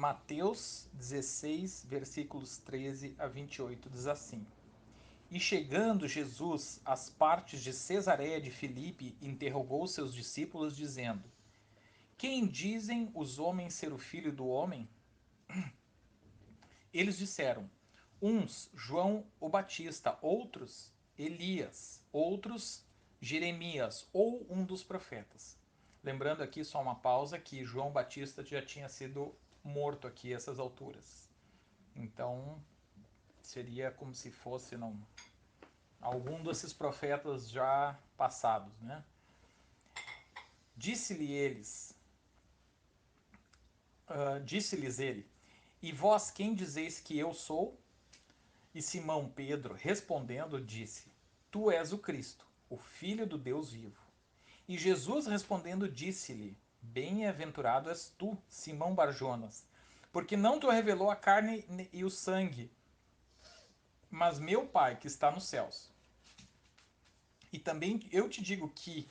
Mateus 16, versículos 13 a 28, diz assim: E chegando Jesus às partes de Cesareia de Filipe, interrogou seus discípulos, dizendo: Quem dizem os homens ser o filho do homem? Eles disseram: uns João o Batista, outros Elias, outros Jeremias ou um dos profetas. Lembrando aqui só uma pausa que João Batista já tinha sido morto aqui a essas alturas. Então seria como se fosse algum desses profetas já passados, né? Disse-lhes ele: E vós quem dizeis que eu sou? E Simão Pedro, respondendo, disse: Tu és o Cristo, o Filho do Deus vivo. E Jesus respondendo disse-lhe: Bem-aventurado és tu, Simão Barjonas, porque não te revelou a carne e o sangue, mas meu Pai que está nos céus. E também eu te digo que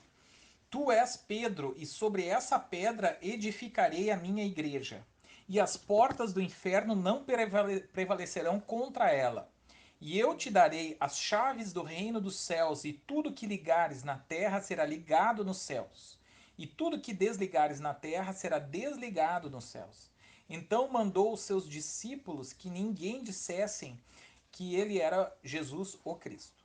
tu és Pedro, e sobre essa pedra edificarei a minha igreja, e as portas do inferno não prevalecerão contra ela. E eu te darei as chaves do reino dos céus, e tudo que ligares na terra será ligado nos céus, e tudo que desligares na terra será desligado nos céus. Então mandou os seus discípulos que ninguém dissessem que ele era Jesus o Cristo.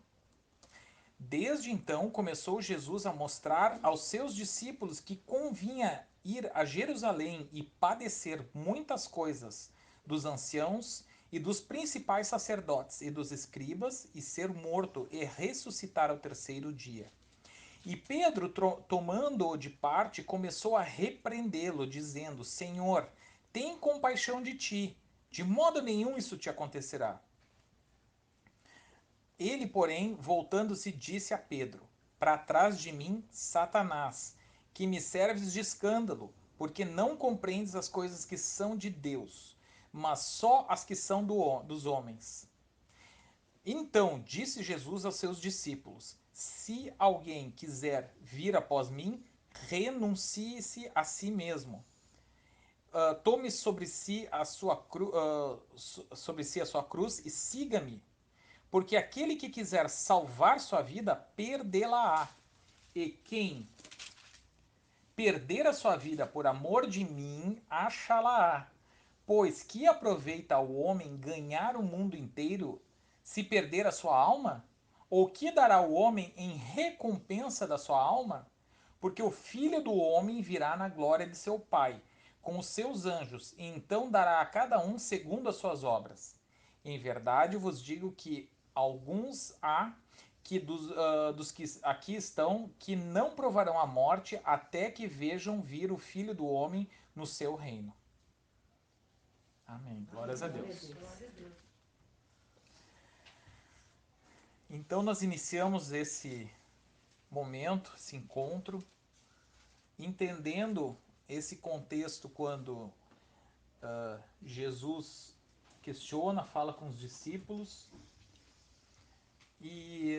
Desde então começou Jesus a mostrar aos seus discípulos que convinha ir a Jerusalém e padecer muitas coisas dos anciãos e dos principais sacerdotes e dos escribas, e ser morto e ressuscitar ao terceiro dia. E Pedro, tomando-o de parte, começou a repreendê-lo, dizendo: Senhor, tem compaixão de ti, de modo nenhum isso te acontecerá. Ele, porém, voltando-se, disse a Pedro: Para trás de mim, Satanás, que me serves de escândalo, porque não compreendes as coisas que são de Deus, mas só as que são dos homens. Então disse Jesus aos seus discípulos: Se alguém quiser vir após mim, renuncie-se a si mesmo. Tome sobre si a sua cruz e siga-me. Porque aquele que quiser salvar sua vida, perdê-la-á. E quem perder a sua vida por amor de mim, achá-la-á. Pois que aproveita ao homem ganhar o mundo inteiro, se perder a sua alma? Ou que dará o homem em recompensa da sua alma? Porque o Filho do Homem virá na glória de seu Pai, com os seus anjos, e então dará a cada um segundo as suas obras. Em verdade vos digo que alguns há que dos que aqui estão que não provarão a morte até que vejam vir o Filho do Homem no seu reino. Amém. Glórias a Deus. Então nós iniciamos esse momento, esse encontro, entendendo esse contexto quando Jesus questiona, fala com os discípulos e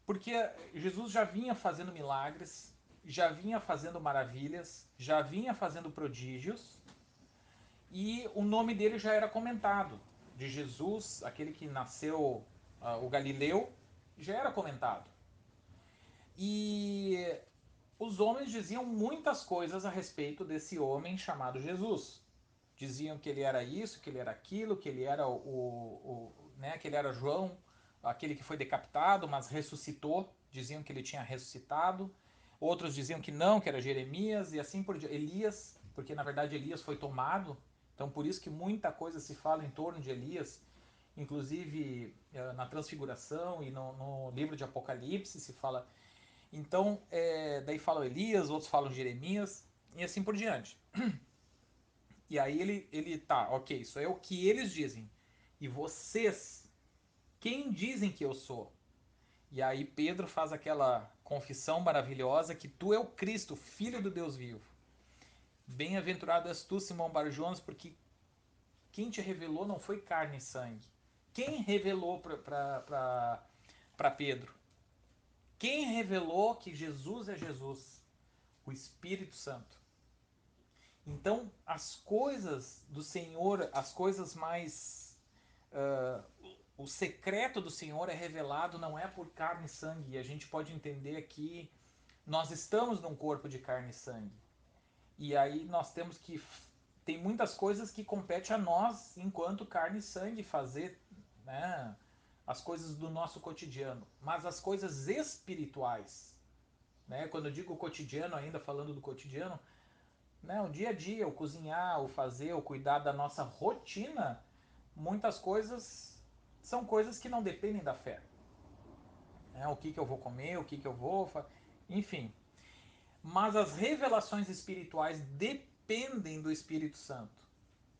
porque Jesus já vinha fazendo milagres, já vinha fazendo maravilhas, já vinha fazendo prodígios, e o nome dele já era comentado. De Jesus, aquele que nasceu, o Galileu, já era comentado. E os homens diziam muitas coisas a respeito desse homem chamado Jesus. Diziam que ele era isso, que ele era aquilo, que ele era que ele era João, aquele que foi decapitado, mas ressuscitou. Diziam que ele tinha ressuscitado. Outros diziam que não, que era Jeremias e assim por diante. Elias, porque na verdade Elias foi tomado. Então por isso que muita coisa se fala em torno de Elias, inclusive na Transfiguração e no livro de Apocalipse se fala. Então daí falam Elias, outros falam Jeremias e assim por diante. E aí ele tá, ok, isso é o que eles dizem. E vocês, quem dizem que eu sou? E aí Pedro faz aquela confissão maravilhosa que tu é o Cristo, filho do Deus vivo. Bem-aventurado és tu, Simão Barjonas, porque quem te revelou não foi carne e sangue. Quem revelou para Pedro? Quem revelou que Jesus é Jesus? O Espírito Santo. Então, as coisas do Senhor, as coisas mais. Uh, o secreto do Senhor é revelado não é por carne e sangue. E a gente pode entender que nós estamos num corpo de carne e sangue. E aí nós temos que. Tem muitas coisas que compete a nós, enquanto carne e sangue, fazer, né, as coisas do nosso cotidiano. Mas as coisas espirituais, né, quando eu digo cotidiano, ainda falando do cotidiano, né, o dia a dia, o cozinhar, o fazer, o cuidar da nossa rotina, muitas coisas são coisas que não dependem da fé. Né, o que eu vou comer, o que eu vou. Enfim. Mas as revelações espirituais dependem do Espírito Santo.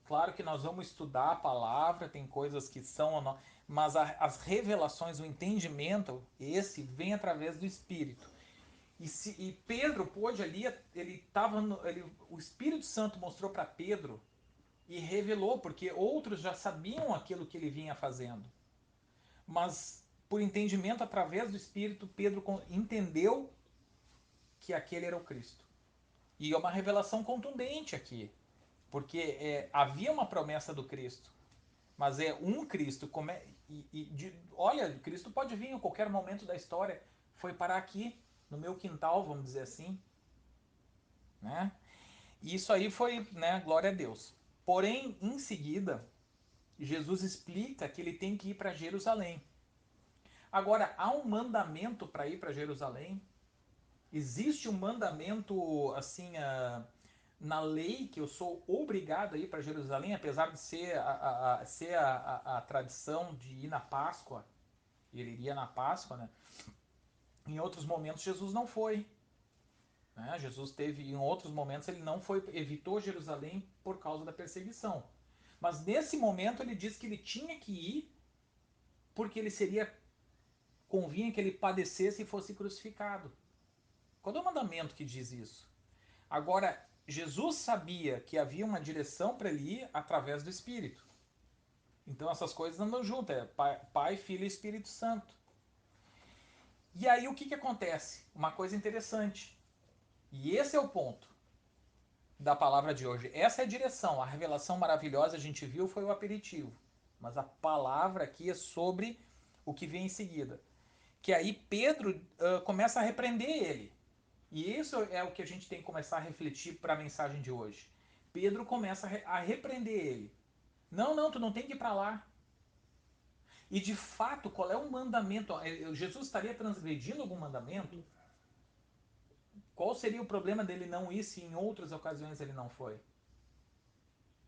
Claro que nós vamos estudar a palavra, tem coisas que são, mas as revelações, o entendimento, esse vem através do Espírito. E Pedro pôde ali, o Espírito Santo mostrou para Pedro e revelou, porque outros já sabiam aquilo que ele vinha fazendo. Mas por entendimento através do Espírito, Pedro entendeu que aquele era o Cristo. E é uma revelação contundente aqui, porque havia uma promessa do Cristo, mas é um Cristo. Olha, Cristo pode vir em qualquer momento da história, foi parar aqui, no meu quintal, vamos dizer assim, né? E isso aí foi, né, glória a Deus. Porém, em seguida, Jesus explica que ele tem que ir para Jerusalém. Agora, há um mandamento para ir para Jerusalém? Existe um mandamento, assim, na lei, que eu sou obrigado a ir para Jerusalém, apesar de ser a tradição de ir na Páscoa? Ele iria na Páscoa, né? Em outros momentos, Jesus não foi. Né? Jesus teve, em outros momentos, ele não foi, evitou Jerusalém por causa da perseguição. Mas nesse momento ele disse que ele tinha que ir porque ele seria, convinha que ele padecesse e fosse crucificado. Qual é o mandamento que diz isso? Agora, Jesus sabia que havia uma direção para ele ir através do Espírito. Então essas coisas andam juntas, é Pai, Filho e Espírito Santo. E aí o que acontece? Uma coisa interessante. E esse é o ponto da palavra de hoje. Essa é a direção. A revelação maravilhosa a gente viu foi o aperitivo. Mas a palavra aqui é sobre o que vem em seguida. Que aí Pedro começa a repreender ele. E isso é o que a gente tem que começar a refletir para a mensagem de hoje. Pedro começa a repreender ele. Não, não, tu não tem que ir para lá. E de fato, qual é o mandamento? Jesus estaria transgredindo algum mandamento? Qual seria o problema dele não ir se em outras ocasiões ele não foi?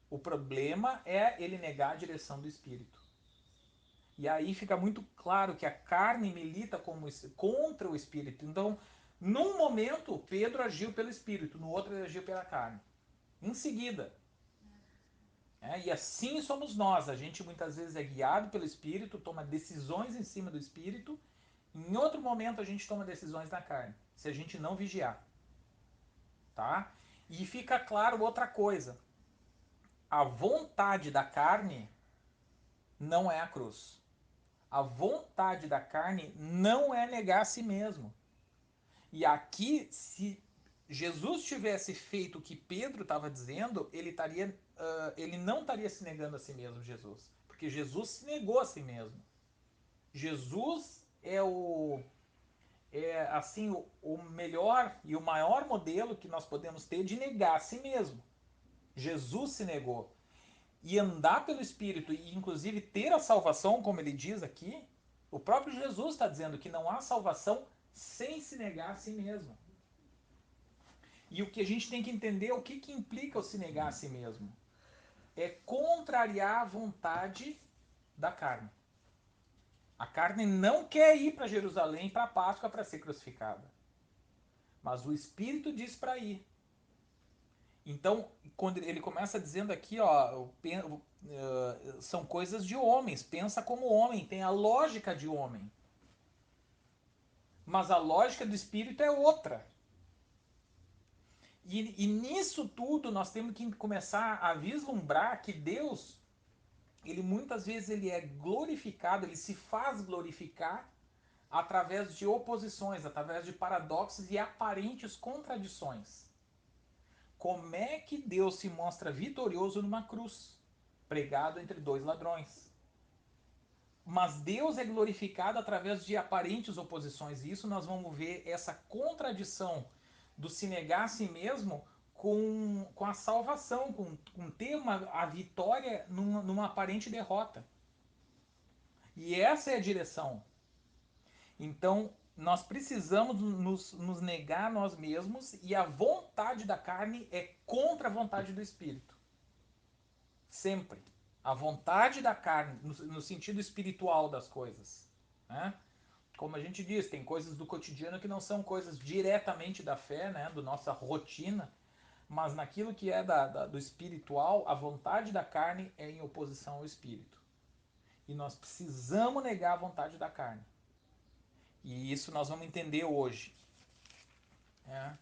O problema é ele negar a direção do Espírito. E aí fica muito claro que a carne milita contra o Espírito. Então, num momento, Pedro agiu pelo Espírito, no outro ele agiu pela carne. Em seguida. E assim somos nós. A gente muitas vezes é guiado pelo Espírito, toma decisões em cima do Espírito. Em outro momento a gente toma decisões na carne, se a gente não vigiar. Tá? E fica claro outra coisa. A vontade da carne não é a cruz. A vontade da carne não é negar a si mesmo. E aqui, se Jesus tivesse feito o que Pedro estava dizendo, ele não estaria se negando a si mesmo, Jesus. Porque Jesus se negou a si mesmo. Jesus é assim o melhor e o maior modelo que nós podemos ter de negar a si mesmo. Jesus se negou. E andar pelo Espírito e inclusive ter a salvação, como ele diz aqui, o próprio Jesus está dizendo que não há salvação sem se negar a si mesmo. E o que a gente tem que entender é o que implica o se negar a si mesmo. É contrariar a vontade da carne. A carne não quer ir para Jerusalém para a Páscoa para ser crucificada. Mas o Espírito diz para ir. Então, quando ele começa dizendo aqui, ó, são coisas de homens, pensa como homem, tem a lógica de homem. Mas a lógica do Espírito é outra. E nisso tudo nós temos que começar a vislumbrar que Deus, ele muitas vezes ele é glorificado, ele se faz glorificar através de oposições, através de paradoxos e aparentes contradições. como é que Deus se mostra vitorioso numa cruz, pregado entre dois ladrões. Mas Deus é glorificado através de aparentes oposições. E isso nós vamos ver essa contradição do se negar a si mesmo com a salvação, com ter a vitória numa aparente derrota. E essa é a direção. Então, nós precisamos nos negar a nós mesmos, e a vontade da carne é contra a vontade do Espírito. Sempre. A vontade da carne, no sentido espiritual das coisas. Né? Como a gente diz, tem coisas do cotidiano que não são coisas diretamente da fé, né? Da nossa rotina, mas naquilo que é do espiritual, a vontade da carne é em oposição ao Espírito. E nós precisamos negar a vontade da carne. E isso nós vamos entender hoje. Né?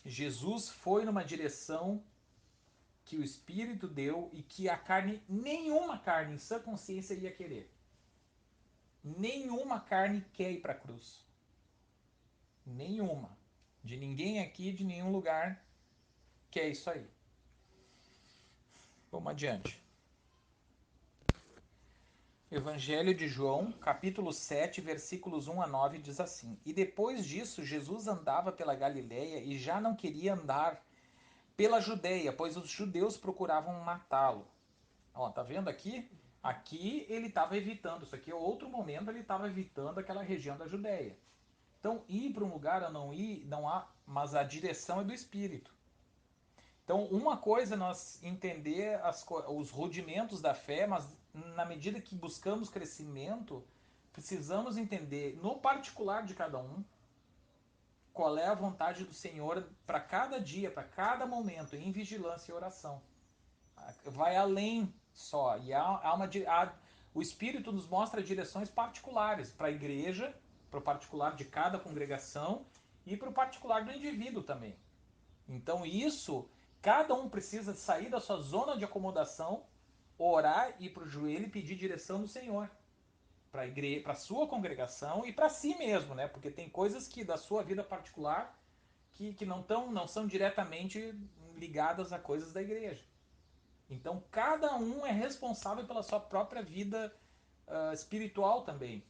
Jesus foi numa direção que o Espírito deu e que a carne, nenhuma carne em sã consciência ia querer. Nenhuma carne quer ir para a cruz. Nenhuma. De ninguém aqui, de nenhum lugar, quer isso aí. Vamos adiante. Evangelho de João, capítulo 7, versículos 1 a 9, diz assim: E depois disso, Jesus andava pela Galileia e já não queria andar pela Judéia, pois os judeus procuravam matá-lo. Ó, tá vendo aqui? Aqui ele estava evitando, isso aqui é outro momento, ele estava evitando aquela região da Judéia. Então, ir para um lugar ou não ir, não há, mas a direção é do Espírito. Então, uma coisa é nós entender os rudimentos da fé, mas na medida que buscamos crescimento, precisamos entender, no particular de cada um, qual é a vontade do Senhor para cada dia, para cada momento, em vigilância e oração. Vai além só. E o Espírito nos mostra direções particulares para a igreja, para o particular de cada congregação e para o particular do indivíduo também. Então isso, cada um precisa sair da sua zona de acomodação, orar, ir para o joelho e pedir direção do Senhor para a igreja, para a sua congregação e para si mesmo, né? Porque tem coisas que da sua vida particular que não são diretamente ligadas a coisas da igreja. Então cada um é responsável pela sua própria vida espiritual também,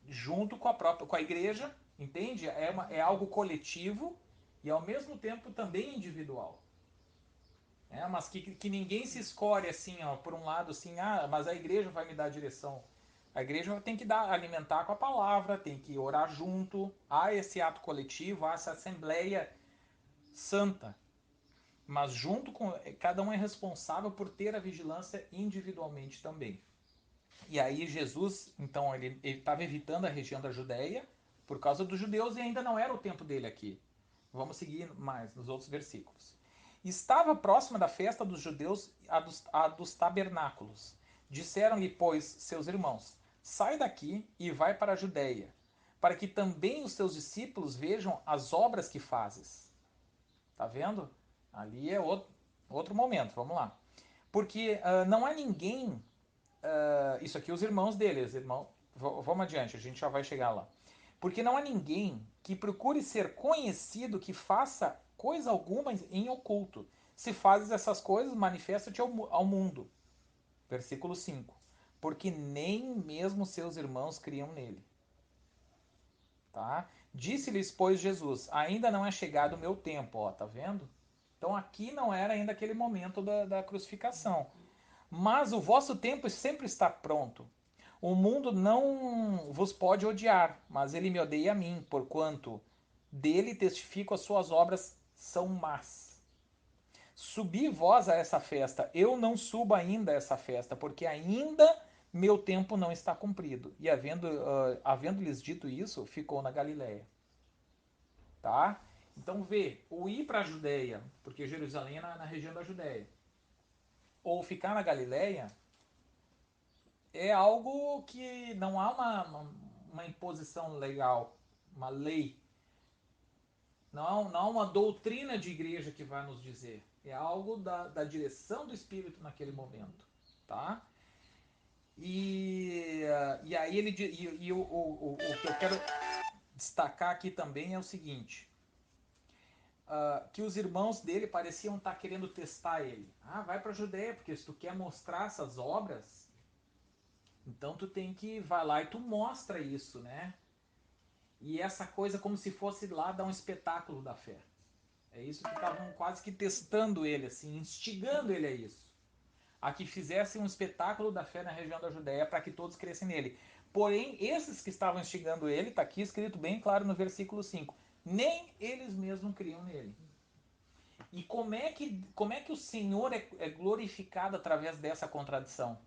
junto com a igreja, entende? É algo coletivo e ao mesmo tempo também individual. Mas que ninguém se escolhe assim, ó, por um lado assim, mas a igreja vai me dar a direção. A igreja tem que alimentar com a palavra, tem que orar junto, há esse ato coletivo, há essa assembleia santa. Mas junto com cada um é responsável por ter a vigilância individualmente também. E aí Jesus, então, ele estava evitando a região da Judéia por causa dos judeus e ainda não era o tempo dele aqui. Vamos seguir mais nos outros versículos. Estava próxima da festa dos judeus, a dos tabernáculos. Disseram-lhe, pois, seus irmãos: Sai daqui e vai para a Judéia, para que também os teus discípulos vejam as obras que fazes. Tá vendo? Ali é outro momento, vamos lá. Porque não há ninguém. Isso aqui, os irmãos deles, irmão. Vamos adiante, a gente já vai chegar lá. Porque não há ninguém que procure ser conhecido que faça coisa alguma em oculto. Se fazes essas coisas, manifesta-te ao mundo. Versículo 5. Porque nem mesmo seus irmãos criam nele. Tá? Disse-lhes, pois, Jesus: Ainda não é chegado o meu tempo. Ó, tá vendo? Então aqui não era ainda aquele momento da crucificação. Mas o vosso tempo sempre está pronto. O mundo não vos pode odiar, mas ele me odeia a mim, porquanto dele testifico as suas obras são más. Subi vós a essa festa, eu não subo ainda a essa festa, porque ainda meu tempo não está cumprido. E havendo-lhes dito isso, ficou na Galiléia. Tá? Então vê, ou ir para a Judéia, porque Jerusalém é na região da Judéia, ou ficar na Galiléia, é algo que não há uma imposição legal, uma lei. Não há uma doutrina de igreja que vai nos dizer. É algo da direção do Espírito naquele momento. Tá? E aí o que eu quero destacar aqui também é o seguinte. que os irmãos dele pareciam estar querendo testar ele. Vai para a Judéia, porque se tu quer mostrar essas obras, então tu tem que vai lá e tu mostra isso, né? E essa coisa como se fosse lá dar um espetáculo da fé. É isso que estavam quase que testando ele, assim, instigando ele a isso. A que fizessem um espetáculo da fé na região da Judéia para que todos crescem nele. Porém, esses que estavam instigando ele, está aqui escrito bem claro no versículo 5, nem eles mesmos criam nele. E como é que o Senhor é glorificado através dessa contradição?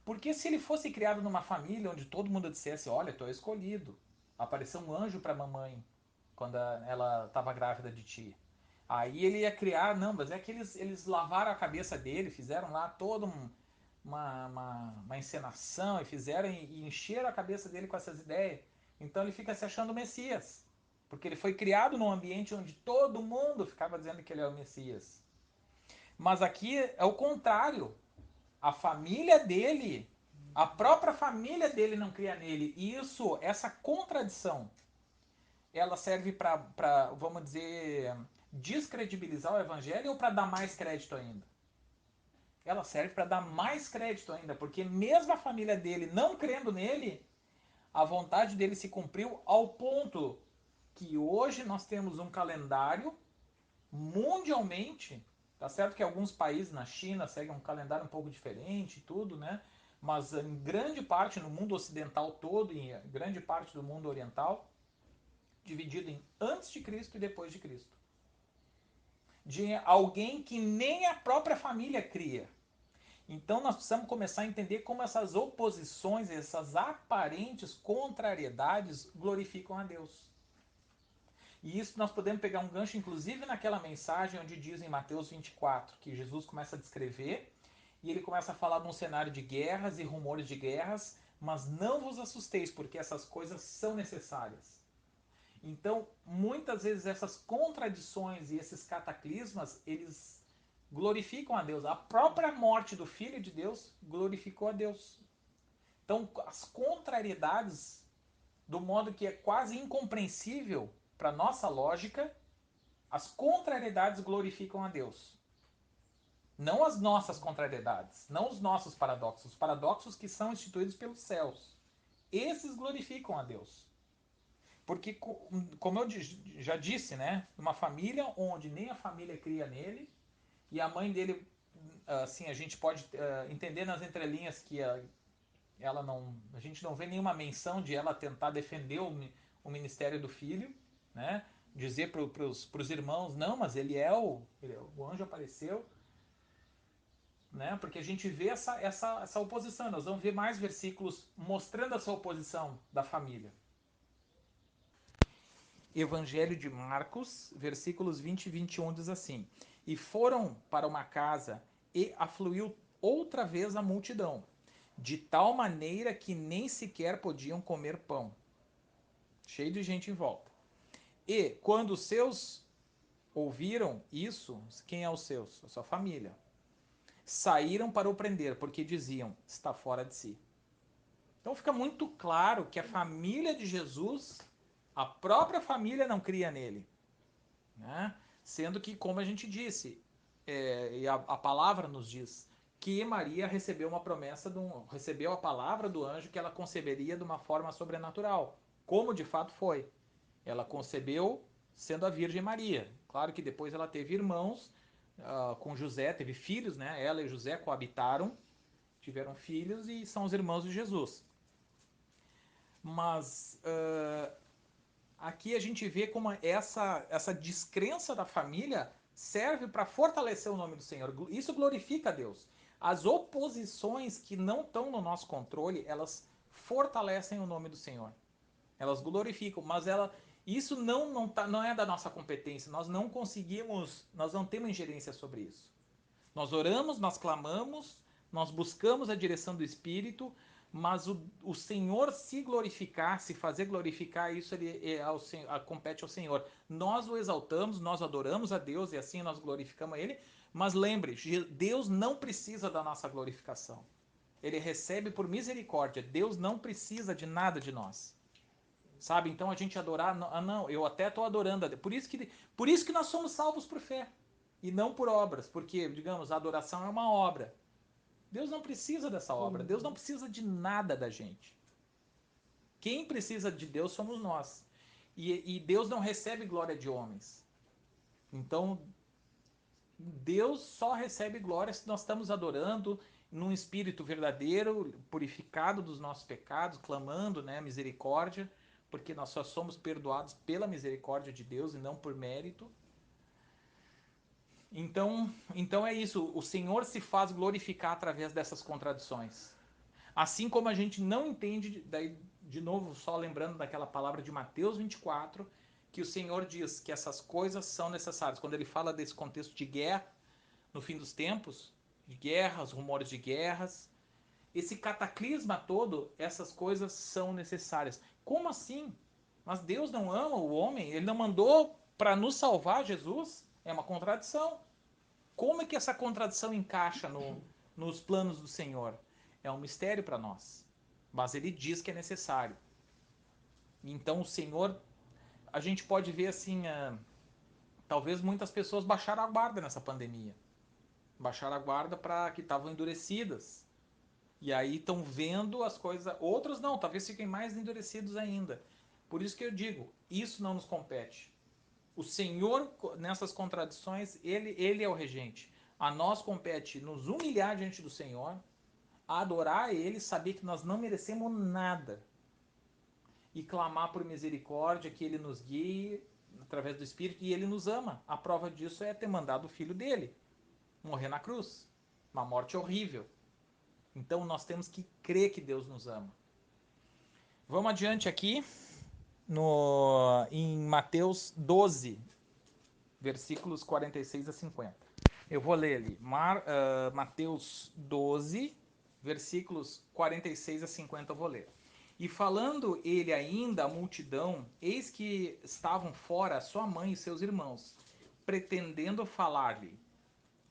Porque se ele fosse criado numa família onde todo mundo dissesse, olha, tu é escolhido, apareceu um anjo para a mamãe quando ela estava grávida de ti. Aí ele ia criar, não, mas é que eles lavaram a cabeça dele, fizeram lá toda uma encenação e fizeram e encheram a cabeça dele com essas ideias. Então ele fica se achando o Messias. Porque ele foi criado num ambiente onde todo mundo ficava dizendo que ele é o Messias. Mas aqui é o contrário. A família dele, a própria família dele não cria nele. E isso, essa contradição, ela serve para, vamos dizer, descredibilizar o evangelho ou para dar mais crédito ainda? Ela serve para dar mais crédito ainda, porque mesmo a família dele não crendo nele, a vontade dele se cumpriu ao ponto que hoje nós temos um calendário mundialmente, tá certo que alguns países na China seguem um calendário um pouco diferente e tudo, né? Mas em grande parte no mundo ocidental todo e em grande parte do mundo oriental, dividido em antes de Cristo e depois de Cristo. De alguém que nem a própria família cria. Então nós precisamos começar a entender como essas oposições, essas aparentes contrariedades glorificam a Deus. E isso nós podemos pegar um gancho, inclusive, naquela mensagem onde diz em Mateus 24 que Jesus começa a descrever e ele começa a falar de um cenário de guerras e rumores de guerras, mas não vos assusteis, porque essas coisas são necessárias. Então, muitas vezes essas contradições e esses cataclismas, eles glorificam a Deus. A própria morte do Filho de Deus glorificou a Deus. Então, as contrariedades, do modo que é quase incompreensível para nossa lógica, as contrariedades glorificam a Deus. Não as nossas contrariedades, não os nossos paradoxos, os paradoxos que são instituídos pelos céus. Esses glorificam a Deus. Porque, como eu já disse, né, uma família onde nem a família cria nele e a mãe dele, assim, a gente pode entender nas entrelinhas que ela não, a gente não vê nenhuma menção de ela tentar defender o ministério do filho, né? Dizer para os irmãos, não, mas o anjo apareceu, né? Porque a gente vê essa oposição. Nós vamos ver mais versículos mostrando essa oposição da família. Evangelho de Marcos, versículos 20 e 21 diz assim: E foram para uma casa e afluiu outra vez a multidão, de tal maneira que nem sequer podiam comer pão. Cheio de gente em volta. E quando os seus ouviram isso, quem é os seus? A sua família. Saíram para o prender, porque diziam, está fora de si. Então fica muito claro que a família de Jesus, a própria família não cria nele. Né? Sendo que, como a gente disse, e a palavra nos diz, que Maria recebeu uma promessa, recebeu a palavra do anjo que ela conceberia de uma forma sobrenatural, como de fato foi. Ela concebeu sendo a Virgem Maria. Claro que depois ela teve irmãos com José, teve filhos, né? Ela e José coabitaram, tiveram filhos e são os irmãos de Jesus. Mas aqui a gente vê como essa descrença da família serve para fortalecer o nome do Senhor. Isso glorifica a Deus. As oposições que não estão no nosso controle, elas fortalecem o nome do Senhor. Elas glorificam, mas isso não é da nossa competência. Nós não conseguimos, nós não temos ingerência sobre isso. Nós oramos, nós clamamos, nós buscamos a direção do Espírito, mas o Senhor se glorificar, se fazer glorificar, isso compete ao Senhor. Nós o exaltamos, nós adoramos a Deus e assim nós glorificamos a Ele, mas lembre, Deus não precisa da nossa glorificação. Ele recebe por misericórdia. Deus não precisa de nada de nós. sabe? Então a gente adorar, não, eu até estou adorando a Deus. Por isso que nós somos salvos por fé e não por obras, porque, digamos, a adoração é uma obra. Deus não precisa dessa obra, Deus não precisa de nada da gente. Quem precisa de Deus somos nós. E Deus não recebe glória de homens. Então, Deus só recebe glória se nós estamos adorando num espírito verdadeiro, purificado dos nossos pecados, clamando, né, misericórdia, porque nós só somos perdoados pela misericórdia de Deus e não por mérito. Então é isso, o Senhor se faz glorificar através dessas contradições. Assim como a gente não entende, daí de novo só lembrando daquela palavra de Mateus 24, que o Senhor diz que essas coisas são necessárias. Quando ele fala desse contexto de guerra, no fim dos tempos, de guerras, rumores de guerras, esse cataclisma todo, essas coisas são necessárias. Como assim? Mas Deus não ama o homem? Ele não mandou para nos salvar Jesus? É uma contradição. Como é que essa contradição encaixa nos planos do Senhor? É um mistério para nós. Mas ele diz que é necessário. Então o Senhor, a gente pode ver assim, talvez muitas pessoas baixaram a guarda nessa pandemia. Baixaram a guarda para que estavam endurecidas. E aí estão vendo as coisas. Outros não, talvez fiquem mais endurecidos ainda. Por isso que eu digo, isso não nos compete. O Senhor, nessas contradições, ele é o regente. A nós compete nos humilhar diante do Senhor, adorar Ele, saber que nós não merecemos nada e clamar por misericórdia, que Ele nos guie através do Espírito e Ele nos ama. A prova disso é ter mandado o Filho dele morrer na cruz. Uma morte horrível. Então nós temos que crer que Deus nos ama. Vamos adiante aqui em Mateus 12, versículos 46 a 50. Eu vou ler ali. Mateus 12, versículos 46 a 50 eu vou ler. E falando ele ainda à multidão, eis que estavam fora sua mãe e seus irmãos, pretendendo falar-lhe.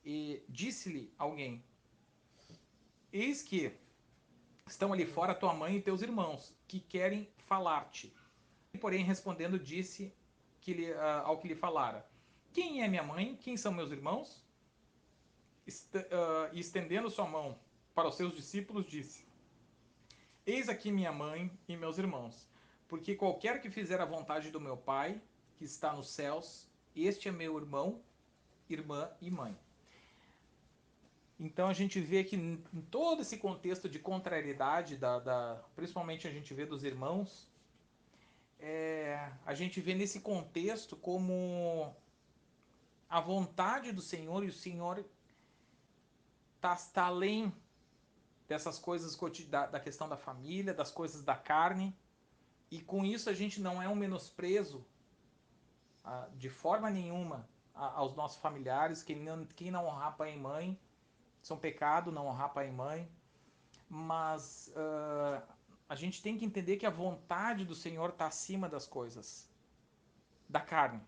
E disse-lhe alguém: Eis que estão ali fora tua mãe e teus irmãos, que querem falar-te. Porém, respondendo, disse ao que lhe falara: Quem é minha mãe? Quem são meus irmãos? E estendendo sua mão para os seus discípulos, disse: Eis aqui minha mãe e meus irmãos, porque qualquer que fizer a vontade do meu Pai, que está nos céus, este é meu irmão, irmã e mãe. Então a gente vê que em todo esse contexto de contrariedade, principalmente a gente vê dos irmãos, a gente vê nesse contexto como a vontade do Senhor, e o Senhor está além dessas coisas da questão da família, das coisas da carne, e com isso a gente não é um menosprezo de forma nenhuma aos nossos familiares. Quem não honrar pai e mãe, isso é um pecado, não honrar pai e mãe, mas a gente tem que entender que a vontade do Senhor está acima das coisas da carne.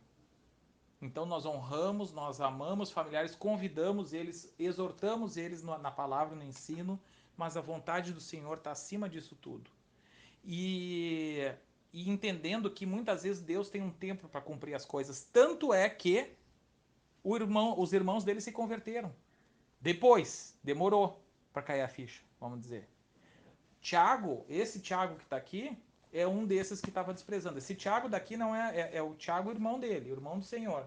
Então nós honramos, nós amamos familiares, convidamos eles, exortamos eles na palavra, no ensino, mas a vontade do Senhor está acima disso tudo. E entendendo que muitas vezes Deus tem um tempo para cumprir as coisas. Tanto é que os irmãos dele se converteram. Depois, demorou para cair a ficha, vamos dizer. Tiago, esse Tiago que está aqui, é um desses que estava desprezando. Esse Tiago daqui não é o Tiago, irmão dele, o irmão do Senhor.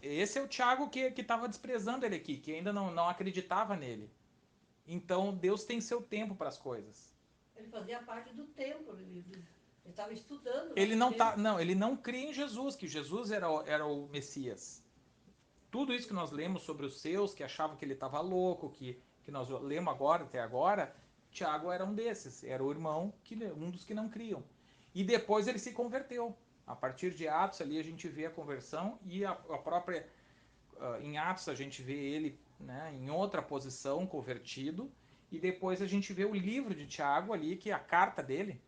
Esse é o Tiago que estava desprezando ele aqui, que ainda não acreditava nele. Então Deus tem seu tempo para as coisas. Ele fazia parte do templo, ele estava estudando lá Ele no não templo. ele não cria em Jesus, que Jesus era o Messias. Tudo isso que nós lemos sobre os seus, que achavam que ele estava louco, que nós lemos agora, até agora, Tiago era um desses, era o irmão, um dos que não criam. E depois ele se converteu. A partir de Atos ali a gente vê a conversão e a própria... em Atos a gente vê ele, né, em outra posição, convertido, e depois a gente vê o livro de Tiago ali, que é a carta dele,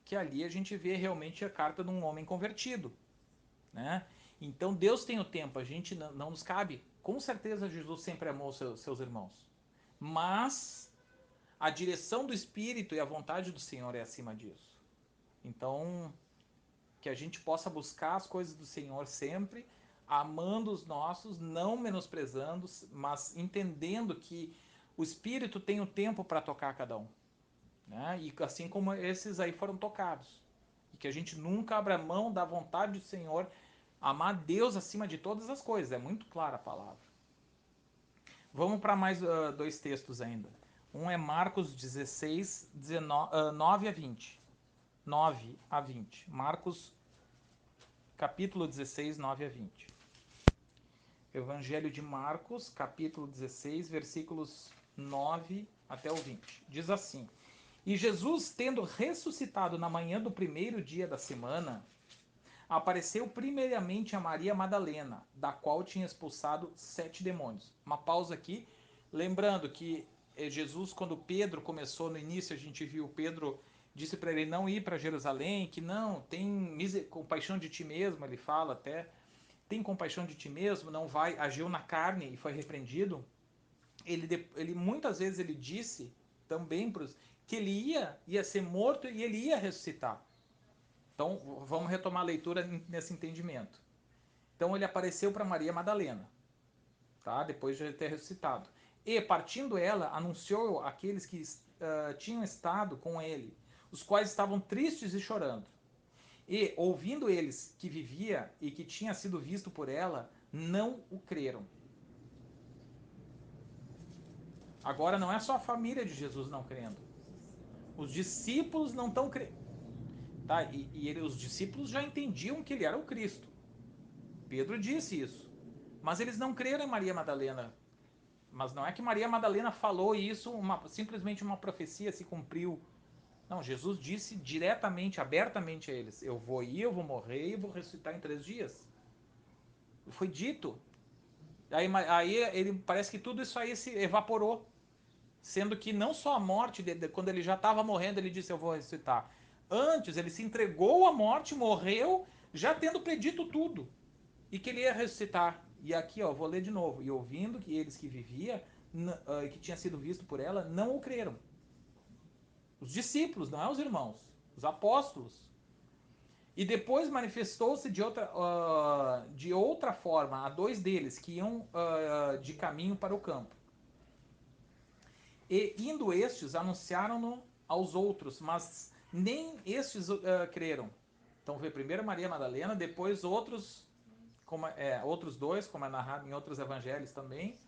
que ali a gente vê realmente a carta de um homem convertido, né? Então Deus tem o tempo, a gente não nos cabe. Com certeza Jesus sempre amou seus irmãos, mas a direção do Espírito e a vontade do Senhor é acima disso. Então, que a gente possa buscar as coisas do Senhor sempre, amando os nossos, não menosprezando, mas entendendo que o Espírito tem o tempo para tocar cada um, né? E assim como esses aí foram tocados. E que a gente nunca abra mão da vontade do Senhor, amar Deus acima de todas as coisas. É muito clara a palavra. Vamos para mais dois textos ainda. Um é Marcos 16, 9 a 20. 9 a 20. Marcos, capítulo 16, 9 a 20. Evangelho de Marcos, capítulo 16, versículos 9 até o 20. Diz assim: E Jesus, tendo ressuscitado na manhã do primeiro dia da semana, apareceu primeiramente a Maria Madalena, da qual tinha expulsado 7 demônios. Uma pausa aqui, lembrando que Jesus, quando Pedro começou no início, a gente viu Pedro disse para ele não ir para Jerusalém, que não, tem compaixão de ti mesmo, ele fala até, tem compaixão de ti mesmo, não vai, agiu na carne e foi repreendido. Ele muitas vezes ele disse também que ele ia ser morto e ele ia ressuscitar. Então, vamos retomar a leitura nesse entendimento. Então, ele apareceu para Maria Madalena, tá? Depois de ele ter ressuscitado. E, partindo ela, anunciou àqueles que tinham estado com ele, os quais estavam tristes e chorando. E, ouvindo eles que vivia e que tinha sido visto por ela, não o creram. Agora, não é só a família de Jesus não crendo. Os discípulos não estão crendo. Tá? Os discípulos já entendiam que ele era o Cristo. Pedro disse isso. Mas eles não creram em Maria Madalena. Mas não é que Maria Madalena falou isso, simplesmente uma profecia se cumpriu. Não, Jesus disse diretamente, abertamente a eles: eu vou ir, eu vou morrer e vou ressuscitar em 3 dias. Foi dito. Aí ele parece que tudo isso aí se evaporou. Sendo que não só a morte, quando ele já estava morrendo, ele disse: eu vou ressuscitar. Antes, ele se entregou à morte, morreu, já tendo predito tudo. E que ele ia ressuscitar. E aqui, ó, vou ler de novo. E ouvindo que eles que vivia, que tinha sido visto por ela, não o creram. Os discípulos, não é os irmãos. Os apóstolos. E depois manifestou-se de outra forma a 2 deles que iam de caminho para o campo. E indo estes, anunciaram-no aos outros, mas nem estes creram. Então veio primeiro Maria Madalena, depois outros 2, como é narrado em outros evangelhos também.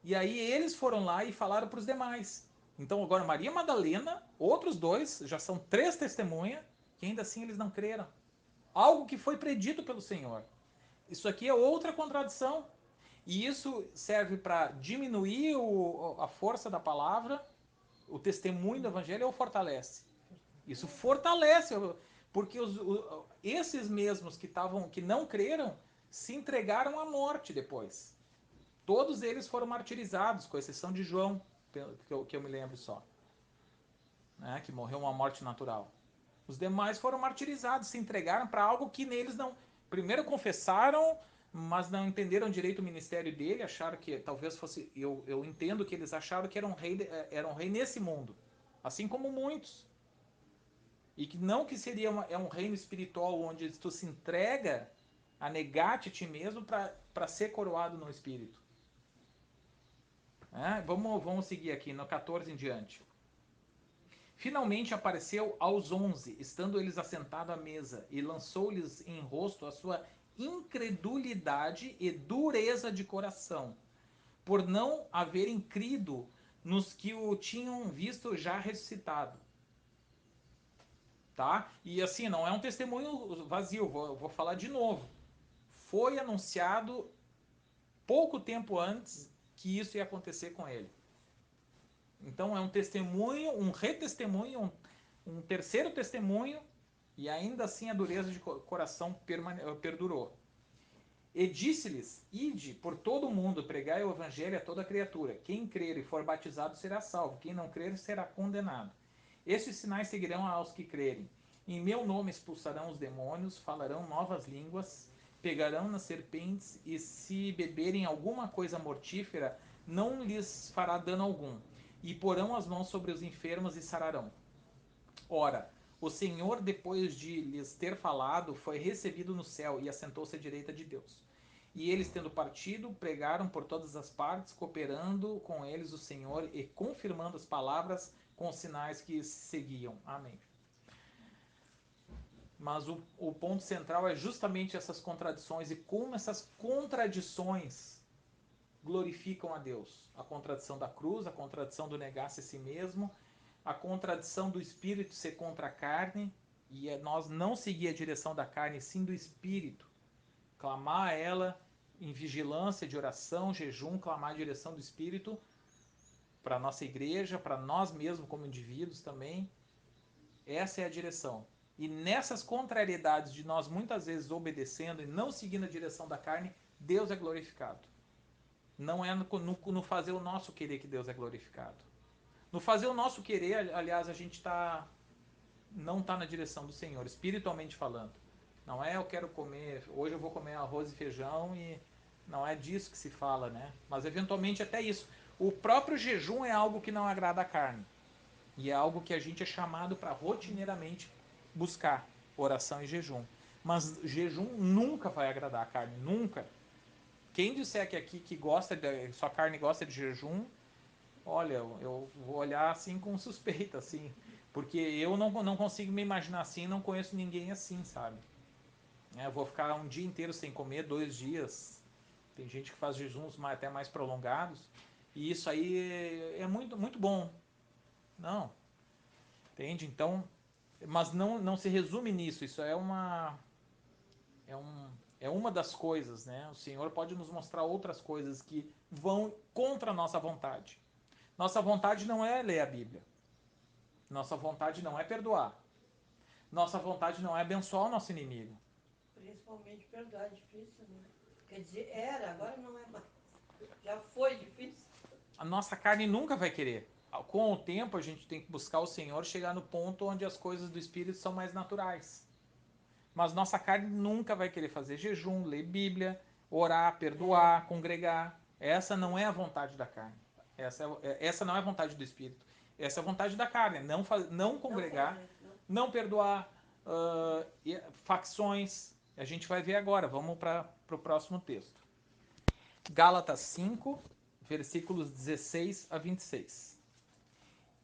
E aí eles foram lá e falaram para os demais. Então agora Maria Madalena, outros 2, já são 3 testemunhas, que ainda assim eles não creram. Algo que foi predito pelo Senhor. Isso aqui é outra contradição. E isso serve para diminuir a força da palavra, o testemunho do evangelho, ou fortalece? Isso fortalece, porque esses mesmos que não creram se entregaram à morte depois. Todos eles foram martirizados, com exceção de João, que eu me lembro só, né, que morreu uma morte natural. Os demais foram martirizados, se entregaram para algo que neles não. Primeiro confessaram, mas não entenderam direito o ministério dele, acharam que talvez fosse. Eu entendo que eles acharam que era um rei nesse mundo, assim como muitos. E que não que seria um reino espiritual onde tu se entrega a negar-te a ti mesmo para ser coroado no espírito. Vamos seguir aqui no 14 em diante. Finalmente apareceu aos 11, estando eles assentados à mesa, e lançou-lhes em rosto a sua incredulidade e dureza de coração, por não haverem crido nos que o tinham visto já ressuscitado. Tá? E assim, não é um testemunho vazio, vou falar de novo. Foi anunciado pouco tempo antes que isso ia acontecer com ele. Então é um testemunho, um retestemunho, um terceiro testemunho, e ainda assim a dureza de coração perdurou. E disse-lhes: Ide por todo o mundo, pregai o evangelho a toda criatura. Quem crer e for batizado será salvo, quem não crer será condenado. Estes sinais seguirão aos que crerem. Em meu nome expulsarão os demônios, falarão novas línguas, pegarão nas serpentes, e se beberem alguma coisa mortífera, não lhes fará dano algum. E porão as mãos sobre os enfermos e sararão. Ora, O Senhor, depois de lhes ter falado, foi recebido no céu e assentou-se à direita de Deus. E eles, tendo partido, pregaram por todas as partes, cooperando com eles o Senhor e confirmando as palavras com os sinais que seguiam. Amém. Mas o ponto central é justamente essas contradições e como essas contradições glorificam a Deus. A contradição da cruz, a contradição do negar-se a si mesmo, a contradição do espírito ser contra a carne, e nós não seguir a direção da carne, sim do espírito. Clamar a ela em vigilância de oração, jejum, clamar a direção do espírito para a nossa igreja, para nós mesmos como indivíduos também. Essa é a direção. E nessas contrariedades de nós muitas vezes obedecendo e não seguindo a direção da carne, Deus é glorificado. Não é no fazer o nosso querer que Deus é glorificado. No fazer o nosso querer, aliás, a gente não está na direção do Senhor, espiritualmente falando. Não é eu quero comer, hoje eu vou comer arroz e feijão e não é disso que se fala, né? Mas eventualmente até isso. O próprio jejum é algo que não agrada a carne. E é algo que a gente é chamado para rotineiramente buscar, oração e jejum. Mas jejum nunca vai agradar a carne, nunca. Quem disser que aqui que gosta de, sua carne gosta de jejum, olha, eu vou olhar assim com suspeita, assim. Porque eu não consigo me imaginar assim, não conheço ninguém assim, sabe? Eu vou ficar um dia inteiro sem comer, 2 dias. Tem gente que faz jejuns até mais prolongados. E isso aí é muito, muito bom. Não, entende? Então, mas não se resume nisso. Isso é, um, é uma das coisas, né? O Senhor pode nos mostrar outras coisas que vão contra a nossa vontade. Nossa vontade não é ler a Bíblia. Nossa vontade não é perdoar. Nossa vontade não é abençoar o nosso inimigo. Principalmente perdoar é difícil, né? Quer dizer, era, agora não é mais. Já foi difícil. A nossa carne nunca vai querer. Com o tempo, a gente tem que buscar o Senhor, chegar no ponto onde as coisas do Espírito são mais naturais. Mas nossa carne nunca vai querer fazer jejum, ler Bíblia, orar, perdoar, congregar. Essa não é a vontade da carne. Essa não é a vontade do Espírito. Essa é a vontade da carne. Não congregar, não perdoar, facções. A gente vai ver agora. Vamos para o próximo texto. Gálatas 5, versículos 16 a 26.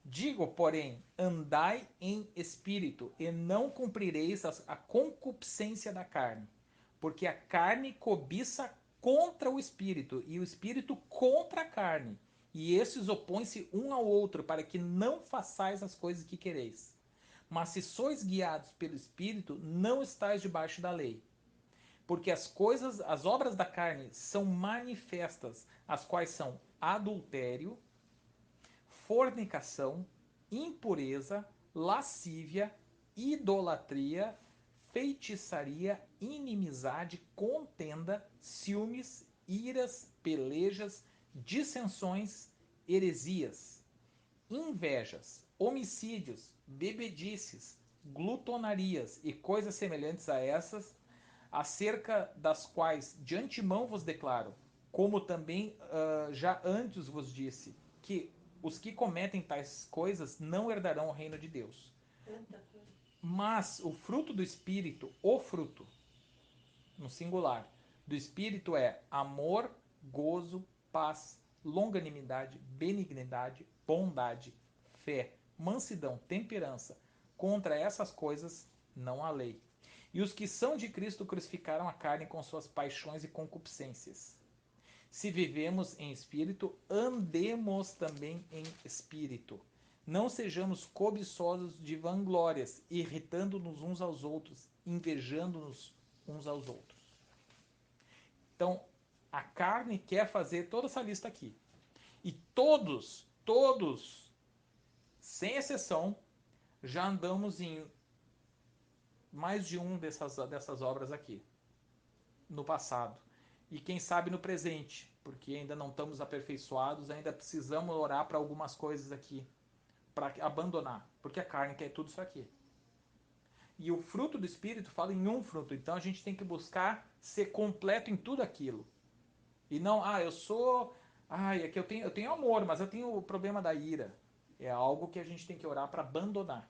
Digo, porém, andai em espírito, e não cumprireis a concupiscência da carne, porque a carne cobiça contra o espírito, e o espírito contra a carne, e esses opõem-se um ao outro, para que não façais as coisas que quereis. Mas se sois guiados pelo espírito, não estáis debaixo da lei. Porque as obras da carne são manifestas, as quais são adultério, fornicação, impureza, lascívia, idolatria, feitiçaria, inimizade, contenda, ciúmes, iras, pelejas, dissensões, heresias, invejas, homicídios, bebedices, glutonarias e coisas semelhantes a essas, acerca das quais de antemão vos declaro, como também já antes vos disse, que os que cometem tais coisas não herdarão o reino de Deus. Mas o fruto do Espírito, o fruto, no singular, do Espírito é amor, gozo, paz, longanimidade, benignidade, bondade, fé, mansidão, temperança. Contra essas coisas não há lei. E os que são de Cristo crucificaram a carne com suas paixões e concupiscências. Se vivemos em espírito, andemos também em espírito. Não sejamos cobiçosos de vanglórias, irritando-nos uns aos outros, invejando-nos uns aos outros. Então, a carne quer fazer toda essa lista aqui. E todos, sem exceção, já andamos em mais de um dessas obras aqui, no passado. E quem sabe no presente, porque ainda não estamos aperfeiçoados, ainda precisamos orar para algumas coisas aqui, para abandonar, porque a carne quer tudo isso aqui. E o fruto do Espírito fala em um fruto, então a gente tem que buscar ser completo em tudo aquilo. E não, eu sou. É que eu tenho amor, mas eu tenho o problema da ira. É algo que a gente tem que orar para abandonar.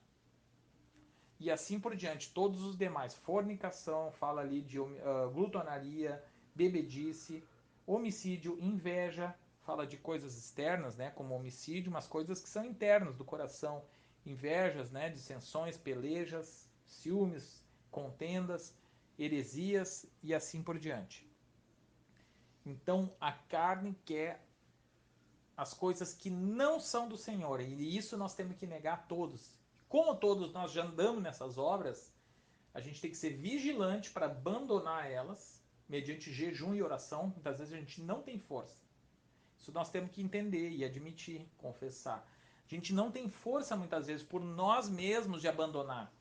e assim por diante. Todos os demais, fornicação, fala ali de glutonaria, bebedice, homicídio, inveja, fala de coisas externas, né, como homicídio, mas coisas que são internas do coração, invejas, né, dissensões, pelejas, ciúmes, contendas, heresias e assim por diante. Então a carne quer as coisas que não são do Senhor, e isso nós temos que negar a todos. Como todos nós já andamos nessas obras, a gente tem que ser vigilante para abandonar elas, mediante jejum e oração. Muitas vezes a gente não tem força. Isso nós temos que entender e admitir, confessar. A gente não tem força muitas vezes por nós mesmos de abandonar,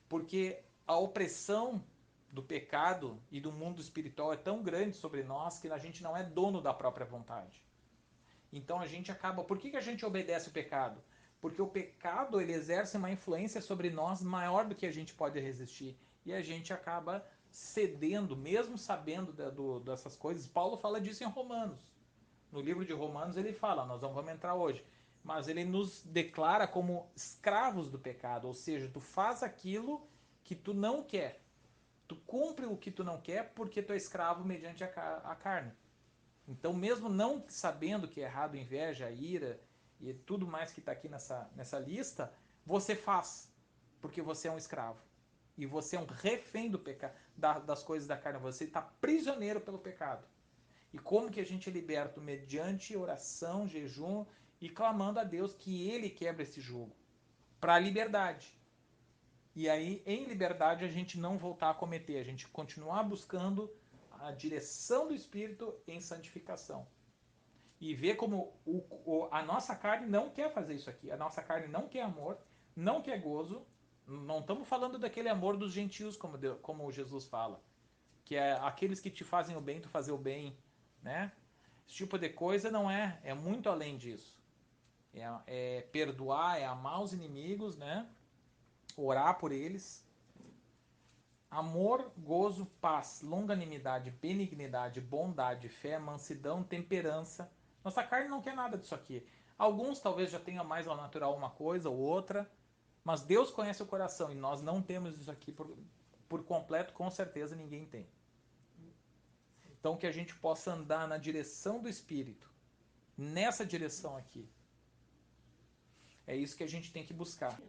porque a opressão do pecado e do mundo espiritual é tão grande sobre nós que a gente não é dono da própria vontade. Então a gente acaba... Por que a gente obedece o pecado? Porque o pecado ele exerce uma influência sobre nós maior do que a gente pode resistir. E a gente acaba cedendo, mesmo sabendo dessas coisas. Paulo fala disso em Romanos. No livro de Romanos ele fala, nós não vamos entrar hoje, mas ele nos declara como escravos do pecado. Ou seja, tu faz aquilo que tu não quer. Tu cumpre o que tu não quer porque tu é escravo mediante a carne. Então, mesmo não sabendo que é errado inveja, ira e tudo mais que está aqui nessa lista, você faz, porque você é um escravo. E você é um refém do pecado, das coisas da carne. Você está prisioneiro pelo pecado. E como que a gente é liberto? Mediante oração, jejum e clamando a Deus que Ele quebre esse jugo. Para a liberdade. E aí, em liberdade, a gente não voltar a cometer. A gente continuar buscando a direção do Espírito em santificação. E ver como a nossa carne não quer fazer isso aqui. A nossa carne não quer amor, não quer gozo. Não estamos falando daquele amor dos gentios, como Jesus fala. Que é aqueles que te fazem o bem, tu fazer o bem, né? Esse tipo de coisa não é. É muito além disso. É perdoar, é amar os inimigos, né? Orar por eles. Amor, gozo, paz, longanimidade, benignidade, bondade, fé, mansidão, temperança. Nossa carne não quer nada disso aqui. Alguns talvez já tenham mais ao natural uma coisa ou outra, mas Deus conhece o coração e nós não temos isso aqui por completo, com certeza ninguém tem. Então que a gente possa andar na direção do Espírito, nessa direção aqui. É isso que a gente tem que buscar.